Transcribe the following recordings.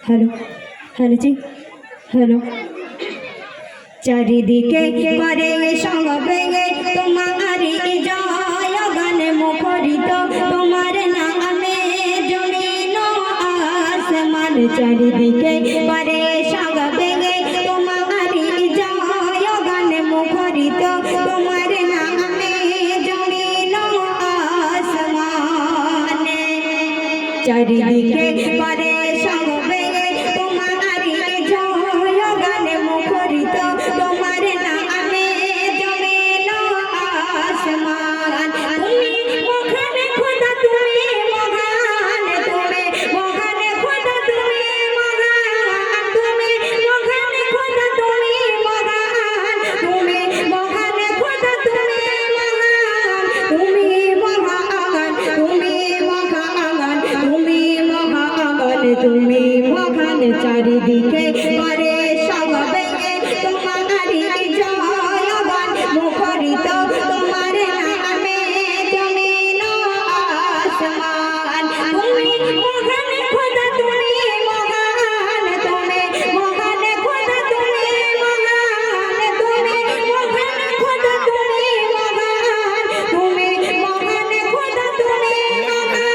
Hello hello जी hello चारिदिके करे संग भেঙे तुम्हारी जय गान मुखरित तुम्हार नामे जमीन आसमान चारिदिके करे संग भेঙे तुम्हारी जय गान मुखरित तुम्हार नामे जमीन आसमान चारिदिके करे संग भेঙे तुम्हारी जय गान मुखरित तुम्हार नामे जमीन आसमान তুমি মহান খোদা তুমি মহান তুমি মহান খোদা তুমি মহান তুমি মহান খোদা তুমি মহান তুমি মহান খোদা তুমি মহান তুমি মহান তুমি মহান তুমি মহান তুমি মহান চারিদিকে করে সব ভেঙে তোমারি জয় গান মুখরিত তোমার নামে জমিন আসমান তুমি মহান খোদা তুমি মহান তুমি মহান খোদা তুমি মহান তুমি মহান খোদা তুমি মহান তুমি মহান খোদা তুমি মহান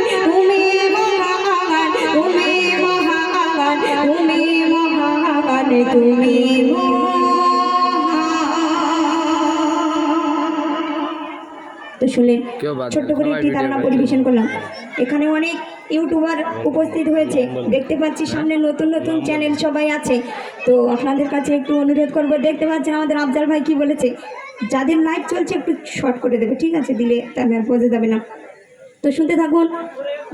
তুমি মহান তুমি মহান তুমি মহান তুমি তো শুনলেন ছোট্ট করে একটি ধারণা পরিবেশন করলাম। এখানে অনেক ইউটিউবার উপস্থিত হয়েছে, দেখতে পাচ্ছি সামনে নতুন নতুন চ্যানেল সবাই আছে। তো আপনাদের কাছে একটু অনুরোধ করব, দেখতে পাচ্ছেন আমাদের আফজাল ভাই কি বলেছে, যাদের লাইভ চলছে একটু শর্ট করে দেবে, ঠিক আছে? দিলে তাহলে আর বোঝা যাবে না। তো শুনতে থাকুন,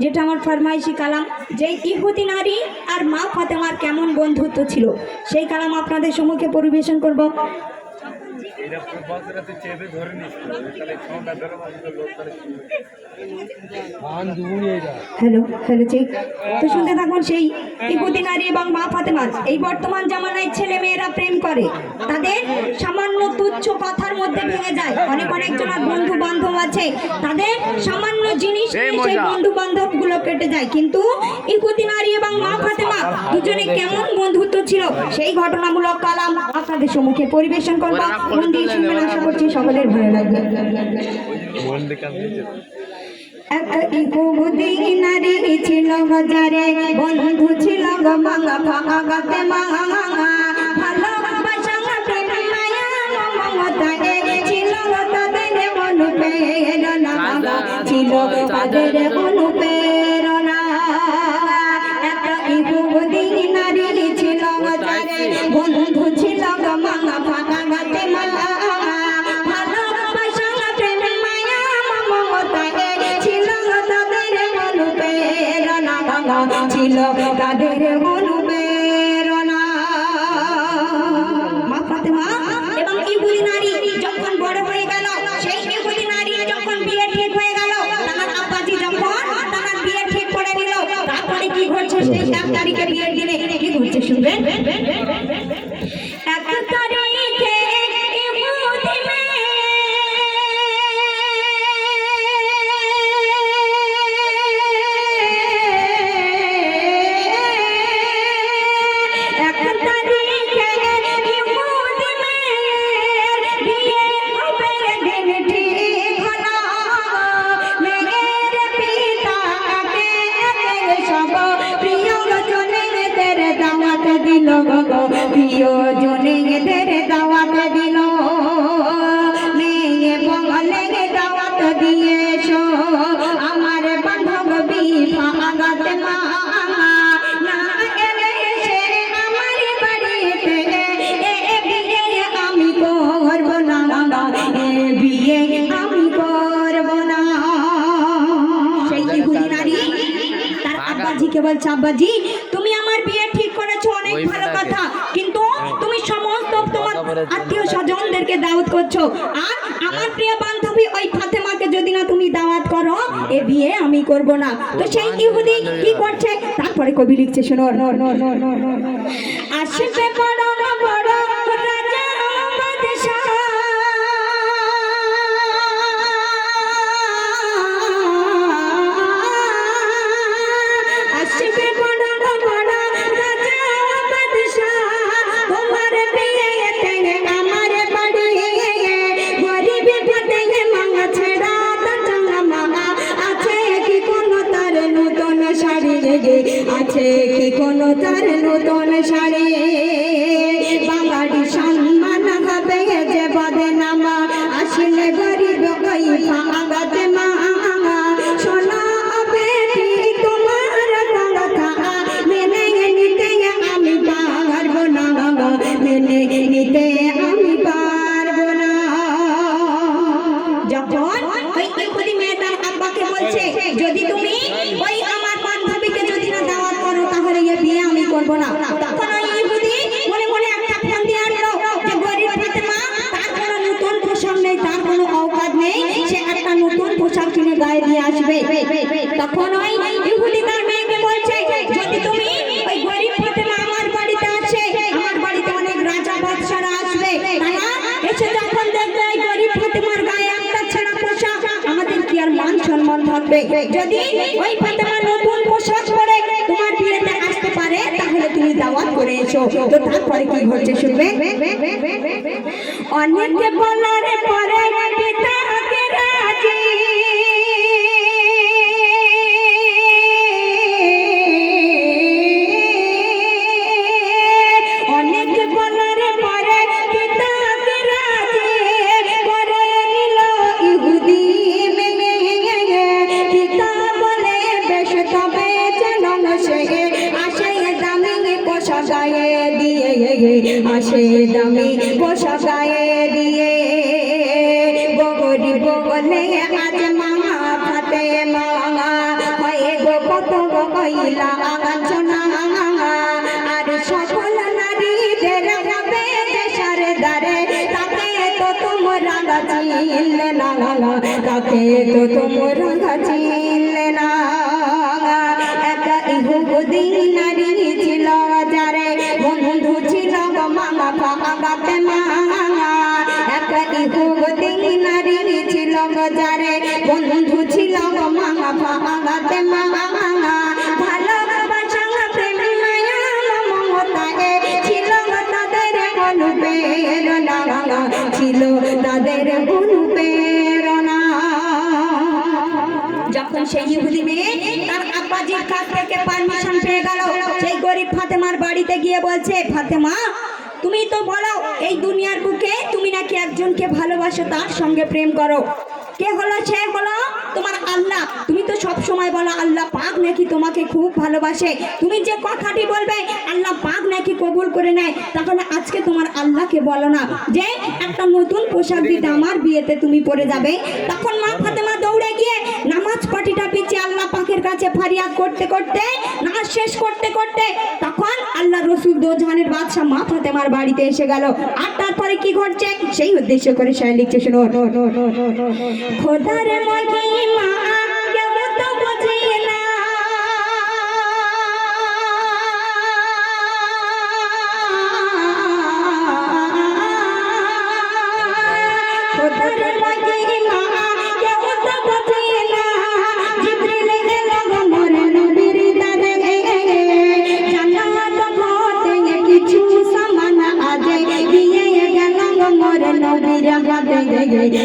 যেটা আমার ফরমাইশি কালাম, যে ইহুদি নারী আর মা ফাতেমার কেমন বন্ধুত্ব ছিল সেই কালাম আপনাদের সম্মুখে পরিবেশন করব। Hello hello check. তো শুনতে থাকুন, সেই ইহুদি নারী এবং মা ফাতেমার এই বর্তমান জামানায় ছেলে মেয়েরা প্রেম করে, তাদের সামান্য তুচ্ছ কথার মধ্যে ভেঙে যায়। অনেকজনের বন্ধু বান্ধব আছে, তাদের সামান্য জিনিস সেই বন্ধু বান্ধব গুলো কেটে যায়, কিন্তু ইহুদি নারী এবং মা ফাতেমা দুজনে কেমন বন্ধুত্ব ছিল সেই ঘটনামূলক কালাম আপনাদের সম্মুখে পরিবেশন করবো। মন দিয়ে শুনবেন, আশা করছি সকলের ভালো লাগবে। একটা ইহুদি নারী ছিল বাজারে, বন্ধু ছিল গো মাঙা ফাগাতে মাঙা ভালোবাসা প্রেম মায়া মমতা ছিল তাদের অনুপ্রেরণা, ছিল তাদের অনুপ্রেরণা। একটা ইহুদি নারী ছিল বাজারে, বন্ধু ছিল গো মাঙা ফাগাতে মাঙা ছিল তাদের অনুপ্রেরণা। মা ফাতেমা এবং ইহুদি নারী যখন বড় হয়ে গেল, সেই ইহুদি নারী যখন বিয়ে ঠিক হয়ে গেল, তার আব্বাজি যখন তার বিয়ে ঠিক করে নিল, তারপরে কি ঘটছে সেই 1 তারিখে বিয়ের দিনে কি ঘটছে শুনবেন। 1 তারিখে ইহুদি মেয়ে প্রিয়জনের দাওয়াত দিল, মেয়ে বলে দাওয়াত দিয়েছো আমার বান্ধব বিভাগাত মা না এলে সে আমার বাড়িতে এ বিয়ে আমি করব না, এ বিয়ে আমি করব না। সেই ইহুদি নারী তার আব্বাজিকে বলছে, আব্বাজি তুমি আমার বিয়ে ঠিক করেছো, অনেক ভালো কথা, কিন্তু তুমি সমস্ত তোমার আত্মীয় স্বজনদেরকে দাওয়াত করছো, আর আমার প্রিয় বান্ধবী ওই ফাতেমাকে যদি না তুমি দাওয়াত করো এ বিয়ে আমি করব না। তো সেই ইহুদি কি করছে তারপরে কবি লিখছে, শোনো। আসবে বড় বড় রাজা বাদশাহ, আসবে বড় বড় আছে কি কোনো তার নতুন শাড়ি বাঙালি সম্মান হবে যে বদনামা আসলে গরিব কই ভাঙাতে মা সোনা বেটি তোমার কথা মেনে নিতে আমি পারবো না মেনে নিতে আমি পারবো না যখন ওই ইহুদি মেয়েটা আব্বাকে বলছে যদি তুমি ওই আমার বান্ধবীকে যদি না দাওয়াত করো তাহলে এই বিয়ে আমি করব না তখন ওই ইহুদি মনে মনে একটা ফোন দিয়ে আনলো যে গরিব ফাতেমা তার কোনো নতুন পোশাক নেই তার কোনো অওকাত নেই সে একটা নতুন পোশাক কিনে গায়ে দিয়ে আসবে তখন ওই ইহুদি তার মেয়েকে বলছে যদি তুমি ওই গরিব ফাতেমা আমার বাড়িতে আসে আমার বাড়িতে অনেক রাজা বাদশারা আসবে তারা এসে যখন দেখবে এই গরিব ফাতেমার গায়ে একটা ছেঁড়া পোশাক আমাদের কি আর মান সম্মান থাকবে যদি ওই ফাতেমা নতুন পোশাক পরে তোমার বিয়েতে আসতে পারে তাহলে তুমি দাওয়াত করে এসো তো তারপরে কি ঘটছে শুনবে অনেকে বলার পরে পিতাকে রাজি অনেকে বলার পরে পিতাকে রাজি করে নিল ইহুদি মেনে পিতা বলে বেশ তবে চলো সে আসে দামি পোশাক গায়ে দিয়ে আসে দামি পোশাক গায়ে দিয়ে গরিব বলে আজ মামা ফাতে মাঙা হয়ে গো কত কইলা আগাছনা আর সকল নারীদের হবে দেশের দ্বারে তাকে তো তোমরা গাছিলে না তাকে তো তোমরা গাছিলে না একটা ইহুদি নারী ছিল যারে বন্ধু ছিল মামা ফাগাতে মাঙা একটা ইহুদি নারী ছিল যারে বন্ধু ছিল মামা ফাগাতে মাঙা ভালোবাসা প্রেম মায়া মমতা ছিল তাদের অনুপ্রেরণা ছিল তাদের অনুপ্রেরণা যখন সেই ইহুদি মেয়ে তার আব্বাজির কাছ থেকে পারমিশন পেয়ে গেল সেই গরিব ফাতেমার বাড়িতে গিয়ে বলছে ফাতেমা তুমি তো বলো এই দুনিয়ার বুকে তুমি নাকি একজনকে ভালোবাসো তার সঙ্গে প্রেম করো কে হলো সে হলো তোমার আল্লাহ তুমি তো সব সময় বলো আল্লাহ পাক নাকি তোমাকে খুব ভালোবাসে তুমি যে কথাটি বলবে আল্লাহ পাক নাকি কবুল করে নেয় তাহলে আজকে তোমার আল্লাহকে বলো না যে একটা নতুন পোশাক দিতে আমার বিয়েতে তুমি পরে যাবে তখন মা ফাতেমা দৌড়ে গিয়ে নামাজ পাটিটা পিছিয়ে আল্লাহ পাকের কাছে ফারিয়াদ করতে করতে নামাজ শেষ করতে করতে তখন আল্লাহ রসুল দোজাহানের বাদশা মা ফাতেমার বাড়িতে এসে গেল আর তারপরে কি ঘটছে সেই উদ্দেশ্য করে শায়র লিখছে শুনো খোদার মহিমা কেউ তো বোঝে না খোদার মহিমা কেউ তো বোঝে না জিবরিল এলো মোর নবীর দারে জান্নাত হতে কিছু সামান আজে দিয়ে গেল মোর নবীর হাতে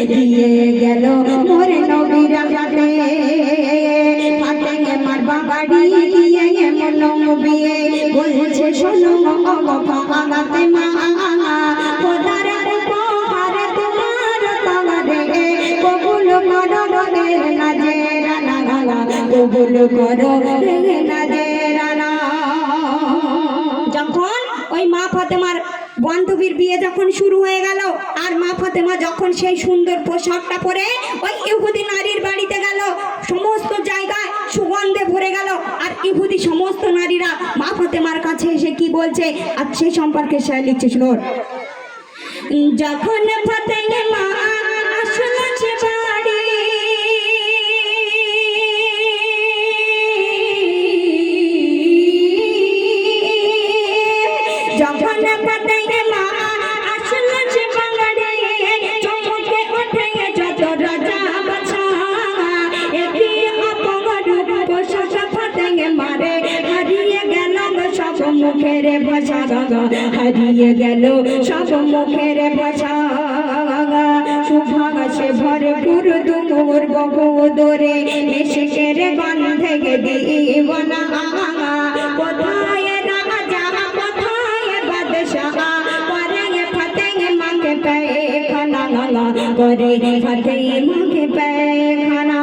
দিয়ে গেল মোর নবীর হাতে ফাতে মারবা বাড়ি দিয়ে মলম বিয়ে বলছে শোনো ফাগাতে মা খোদার উপহার তোমার তাওয়ারে কবুল করো রে নাজেরানা কবুল করো রে নাজেরানা যখন ওই মা ফাতেমার বান্ধবীর বিয়ে যখন শুরু হয়ে গেল আর মা ফাতেমা যখন সেই সুন্দর পোশাকটা পরে ওই ইহুদি নারীর বাড়িতে গেল সমস্ত জায়গায় সুগন্ধে ভরে গেল আর ইহুদি সমস্ত নারীরা মা ফাতেমার কাছে এসে কি বলছে আর সেই সম্পর্কে সে লিখছে শুনুন যখন ফাতেমা আসলো সে বাড়ি যখন ফাতেমা আসলো সে বাড়ি চমকে ওঠে যত রাজা বাদশা একই অপরূপ পোশাক ফাতেমারে হারিয়ে গেল সব মুখের ভাষা হারিয়ে গেল সব মুখের ভাষা সুভাষে ভরপুর তুমুর বহু দূরে মেশকের গন্ধে দিবনা করে ফাতেমাকে পায়খানা।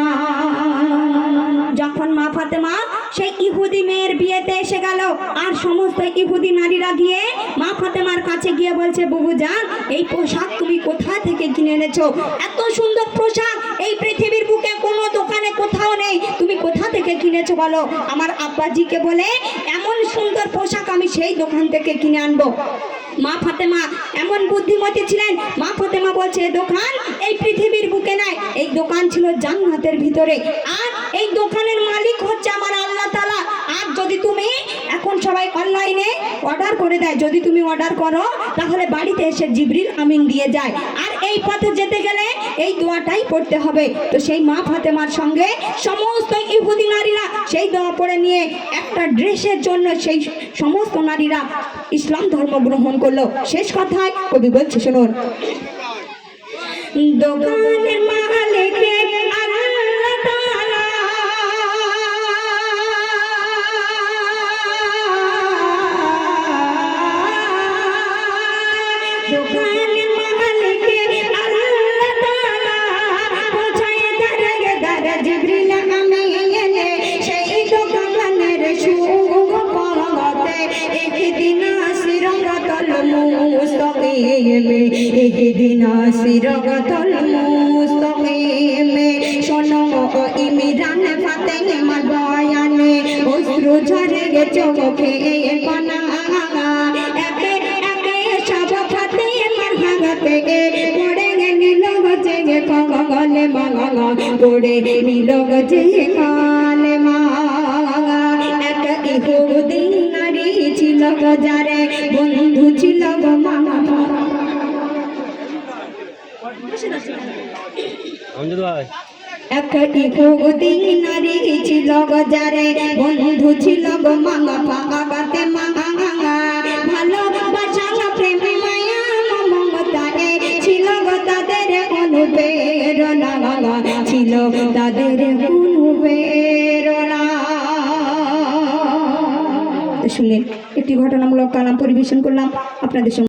যখন মা ফাতেমা সেই ইহুদি মেয়ের বিয়েতে এসে গেল, আর সমস্ত ইহুদি নারীরা গিয়ে মা ফাতেমার কাছে গিয়ে বলছে, বহু জান এই পোশাক তুমি কোথা থেকে কিনে এনেছো? এত সুন্দর পোশাক এই পৃথিবীর বুকে কোনো দোকানে কোথাও নেই, তুমি কোথা থেকে কিনেছো বলো? আমার আব্বাজিকে বলে এমন সুন্দর পোশাক আমি সেই দোকান থেকে কিনে আনবো। মা ফাতেমা এমন বুদ্ধিমতী ছিলেন, মা ফাতেমা বলছে দোকান এই পৃথিবীর বুকে নাই, এই দোকান ছিল জান্নাতের ভিতরে, আর এই দোকানের মালিক হচ্ছে আমার আল্লাহ তাআলা। আর যদি তুমি এখন সবাই অনলাইনে অর্ডার করে দেয়, যদি তুমি অর্ডার করো তাহলে বাড়িতে এসে জিবরিল আমিন দিয়ে যায়, আর এই পথে যেতে গেলে এই দোয়াটাই পড়তে হবে। তো সেই মা ফাতেমার সঙ্গে সমস্ত ইহুদি নারীরা সেই দোয়া পড়ে নিয়ে একটা ড্রেসের জন্য সেই সমস্ত নারীরা ইসলাম ধর্ম গ্রহণ করলো। শেষ কথায় কবি বলছে শুনুন, দোকানের মালিক আল্লাহ তাআলা, দোকানের মালিক আল্লাহ তাআলা, পৌঁছায় দাঁড়ায় দাঁড়া জিবরিল আমিন, সেই দোকানের সুগন্ধে একদিন সিরাতাল মুস্তাকিমে, একদিন সিরাতাল মুস্তাকিমে। শোনো ইমরান ফাতেমার বয়ানে অশ্রু ঝরে চোখে কণা, একে একে সব ফাতেমার হাতে পড়ে নিল গজে কগলে মালা, পড়ে নিল গজে কালেমা। এক ইহুদি নারী ছিল যারে বন্ধু ছিল গো মামা। এক ইহুদি নারী ছিল যারে বন্ধু ছিল গো মামা পাগাতে মামা। ভালোবাসা প্রেম মায়া মমতায় ছিল গো তাদের অনুপ্রেরণা, ছিল তাদের অনুপ্রেরণা। শুনলেন একটি ঘটনামূলক কালাম পরিবেশন করলাম আপনাদের সঙ্গে।